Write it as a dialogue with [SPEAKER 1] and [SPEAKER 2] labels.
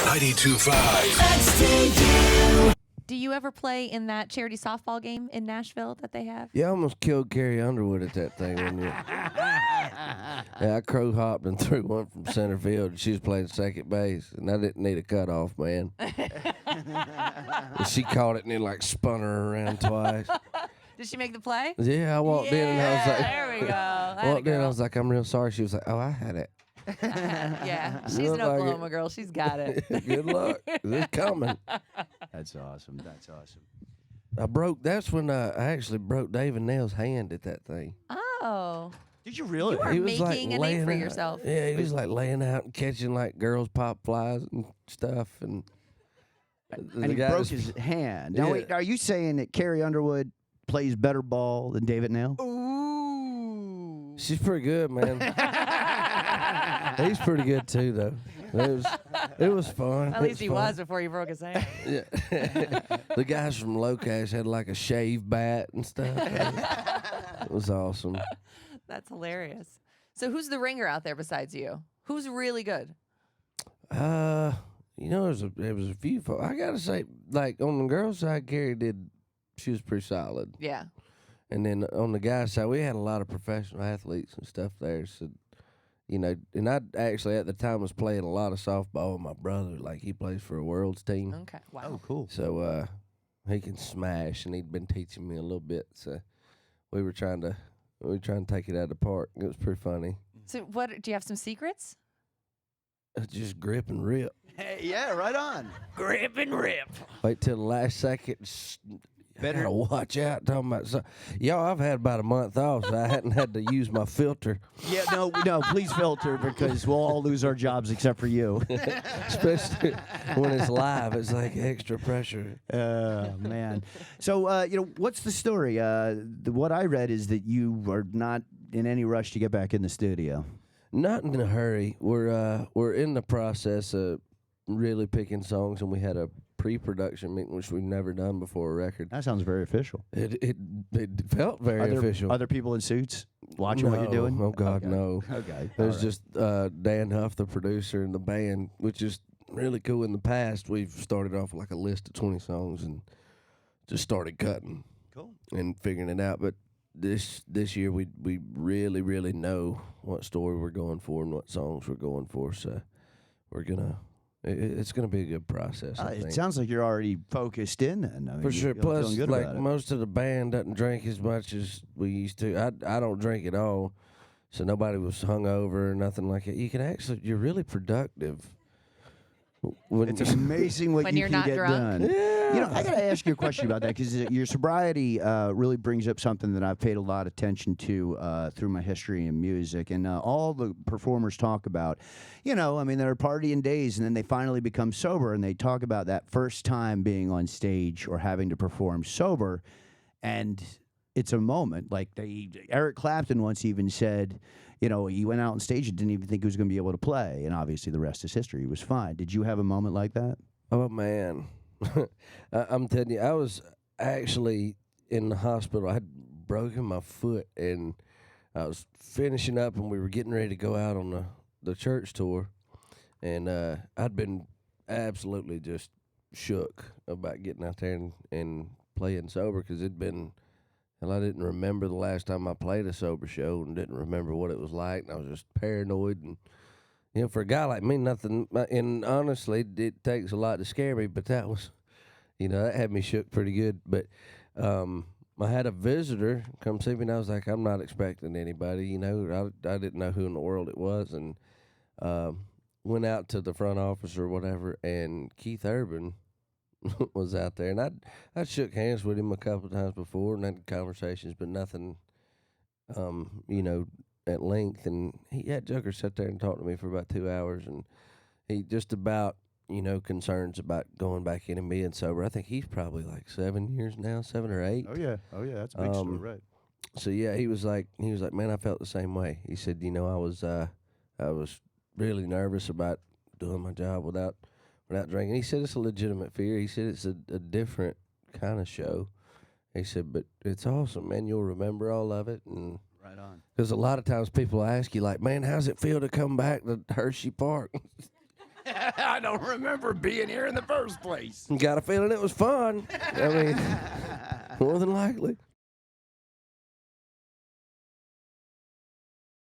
[SPEAKER 1] 92.5. Next to you.
[SPEAKER 2] Do you ever play in that charity softball game in Nashville that they have?
[SPEAKER 3] You almost killed Carrie Underwood at that thing, didn't you? Yeah, I crow hopped and threw one from center field. And she was playing second base, and I didn't need a cutoff, man. And she caught it and it like spun her around twice.
[SPEAKER 2] Did she make the play?
[SPEAKER 3] Yeah, I walked in and I was like,
[SPEAKER 2] there we go.
[SPEAKER 3] walked in and I was like, I'm real sorry. She was like, oh, I had it.
[SPEAKER 2] Yeah, she's
[SPEAKER 3] Look
[SPEAKER 2] an
[SPEAKER 3] like
[SPEAKER 2] Oklahoma
[SPEAKER 3] it.
[SPEAKER 2] girl. She's got it.
[SPEAKER 3] Good luck. It's coming.
[SPEAKER 4] That's awesome. That's awesome.
[SPEAKER 3] That's when I actually broke David Nail's hand at that thing.
[SPEAKER 2] Oh.
[SPEAKER 4] Did you really?
[SPEAKER 2] You were
[SPEAKER 3] He was
[SPEAKER 2] making a name for
[SPEAKER 3] out.
[SPEAKER 2] yourself.
[SPEAKER 3] Yeah, he was like laying out and catching like girls pop flies and stuff. And
[SPEAKER 4] And he broke his hand. Now, wait, are you saying that Carrie Underwood plays better ball than David Nail?
[SPEAKER 2] Ooh.
[SPEAKER 3] She's pretty good, man. He's pretty good too, though. It was fun.
[SPEAKER 2] At least he was before he broke his hand.
[SPEAKER 3] Yeah. The guys from Locash had like a shave bat and stuff. It was awesome.
[SPEAKER 2] That's hilarious. So who's the ringer out there besides you? Who's really good?
[SPEAKER 3] There was a few folks. I gotta say, like on the girls' side, Carrie she was pretty solid.
[SPEAKER 2] Yeah.
[SPEAKER 3] And then on the guys' side, we had a lot of professional athletes and stuff there. So, and I actually at the time was playing a lot of softball with my brother. Like he plays for a world's team.
[SPEAKER 2] Okay. Wow.
[SPEAKER 4] Oh, cool.
[SPEAKER 3] So he can smash, and he'd been teaching me a little bit. So we were trying to take it out of the park. It was pretty funny.
[SPEAKER 2] So what? Do you have some secrets?
[SPEAKER 3] Just grip and rip.
[SPEAKER 4] Hey, yeah, right on.
[SPEAKER 2] Grip and rip.
[SPEAKER 3] Wait till the last second.
[SPEAKER 4] Better
[SPEAKER 3] Gotta watch out. Talking about y'all, I've had about a month off, so I hadn't had to use my filter.
[SPEAKER 4] Yeah, no, please filter because we'll all lose our jobs except for you.
[SPEAKER 3] Especially when it's live, it's like extra pressure.
[SPEAKER 4] Man. So, what's the story? What I read is that you are not in any rush to get back in the studio.
[SPEAKER 3] Not in a hurry. We're in the process of really picking songs, and we had a pre-production meeting, which we've never done before a record.
[SPEAKER 4] That sounds very official.
[SPEAKER 3] It felt very official.
[SPEAKER 4] Other people in suits watching what you're doing?
[SPEAKER 3] Oh God,
[SPEAKER 4] Okay.
[SPEAKER 3] no.
[SPEAKER 4] Okay.
[SPEAKER 3] There's
[SPEAKER 4] All right.
[SPEAKER 3] just Dan Huff, the producer, and the band, which is really cool. In the past, we've started off with like a list of 20 songs and just started cutting
[SPEAKER 4] Cool.
[SPEAKER 3] and figuring it out. But this year, we really, really know what story we're going for and what songs we're going for. So we're gonna. It's going to be a good process. I
[SPEAKER 4] It
[SPEAKER 3] think.
[SPEAKER 4] sounds like you're already focused in then. I mean,
[SPEAKER 3] For sure.
[SPEAKER 4] you're
[SPEAKER 3] Plus,
[SPEAKER 4] feeling good
[SPEAKER 3] like
[SPEAKER 4] about it.
[SPEAKER 3] most of the band doesn't drink as much as we used to. I don't drink at all, so nobody was hungover or nothing like that. You're really productive.
[SPEAKER 4] It's amazing what
[SPEAKER 2] When
[SPEAKER 4] you
[SPEAKER 2] you're
[SPEAKER 4] can
[SPEAKER 2] not
[SPEAKER 4] get
[SPEAKER 2] drunk?
[SPEAKER 4] done.
[SPEAKER 3] Yeah.
[SPEAKER 4] I got to ask you a question about that because your sobriety really brings up something that I've paid a lot of attention to through my history in music. And all the performers talk about, they're partying days and then they finally become sober and they talk about that first time being on stage or having to perform sober. And it's a moment. Like Eric Clapton once even said, he went out on stage and didn't even think he was going to be able to play. And obviously the rest is history. He was fine. Did you have a moment like that?
[SPEAKER 3] Oh, man. I'm telling you, I was actually in the hospital. I had broken my foot, and I was finishing up, and we were getting ready to go out on the church tour. And I'd been absolutely just shook about getting out there and playing sober because it'd been... And I didn't remember the last time I played a sober show and didn't remember what it was like. And I was just paranoid. And, for a guy like me, nothing. And honestly, it takes a lot to scare me. But that was, that had me shook pretty good. But I had a visitor come see me, and I was like, I'm not expecting anybody. I didn't know who in the world it was. And went out to the front office or whatever, and Keith Urban was out there, and I shook hands with him a couple of times before and had conversations, but nothing, at length. And that joker sat there and talked to me for about 2 hours, and he just about, concerns about going back in and being sober. I think he's probably like 7 years now, 7 or 8.
[SPEAKER 4] Oh yeah, that's a big story, right?
[SPEAKER 3] So yeah, he was like, man, I felt the same way. He said, I was really nervous about doing my job without drinking. He said it's a legitimate fear. He said it's a different kind of show. He said, but it's awesome, man. You'll remember all of it. And
[SPEAKER 4] Right on.
[SPEAKER 3] because a lot of times people ask you, like, man, how's it feel to come back to Hershey Park?
[SPEAKER 4] I don't remember being here in the first place.
[SPEAKER 3] Got a feeling it was fun. I mean, more than likely.